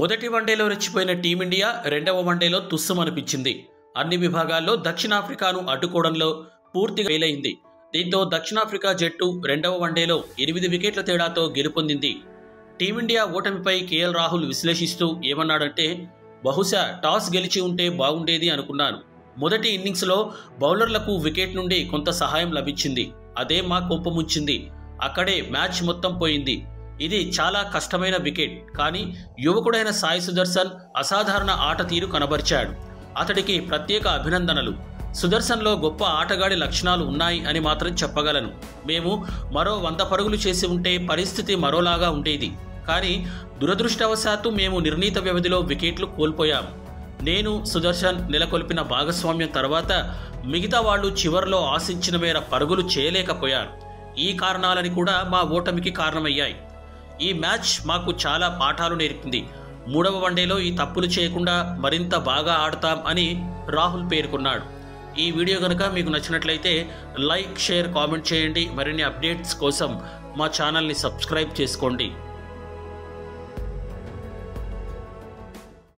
మొదటి వన్డేలో రెచ్చిపోయిన టీమిండియా రెండవ వన్డేలో తుస్సుమనిపించింది. అన్ని విభాగాల్లో దక్షిణాఫ్రికాను అడ్డుకోవడంలో పూర్తిగా ఫెయిలైంది. దీంతో దక్షిణాఫ్రికా జట్టు రెండవ వన్డేలో 8 వికెట్ల తేడాతో గెలుపొందింది. టీమిండియా ఓటమిపై కేఎల్ రాహుల్ విశ్లేషిస్తూ ఏమన్నాడంటే, బహుశా టాస్ గెలిచి ఉంటే బాగుండేది అనుకున్నాను. మొదటి ఇన్నింగ్స్లో బౌలర్లకు వికెట్ నుండి కొంత సహాయం లభించింది. అదే మా కొంప ముంచింది. అక్కడే మ్యాచ్ మొత్తం పోయింది. ఇది చాలా కష్టమైన వికెట్. కానీ యువకుడైన సాయి సుదర్శన్ అసాధారణ ఆట తీరు కనబరిచాడు. అతడికి ప్రత్యేక అభినందనలు. సుదర్శన్లో గొప్ప ఆటగాడి లక్షణాలు ఉన్నాయి అని మాత్రం చెప్పగలను. మేము మరో 100 పరుగులు చేసి ఉంటే పరిస్థితి మరోలాగా ఉండేది. కానీ దురదృష్టవశాత్తు మేము నిర్ణీత వ్యవధిలో వికెట్లు కోల్పోయాం. నేను సుదర్శన్ నెలకొల్పిన భాగస్వామ్యం తర్వాత మిగతా వాళ్ళు చివర్లో ఆశించిన మేర పరుగులు చేయలేకపోయారు. ఈ కారణాలని కూడా మా ఓటమికి కారణమయ్యాయి. ఈ మ్యాచ్ మాకు చాలా పాఠాలు నేర్పింది. 3వ వన్డేలో ఈ తప్పులు చేయకుండా మరింత బాగా ఆడతాం అని రాహుల్ పేర్కొన్నాడు. ఈ వీడియో కనుక మీకు నచ్చినట్లయితే లైక్, షేర్, కామెంట్ చేయండి. మరిన్ని అప్డేట్స్ కోసం మా ఛానల్ని సబ్స్క్రైబ్ చేసుకోండి.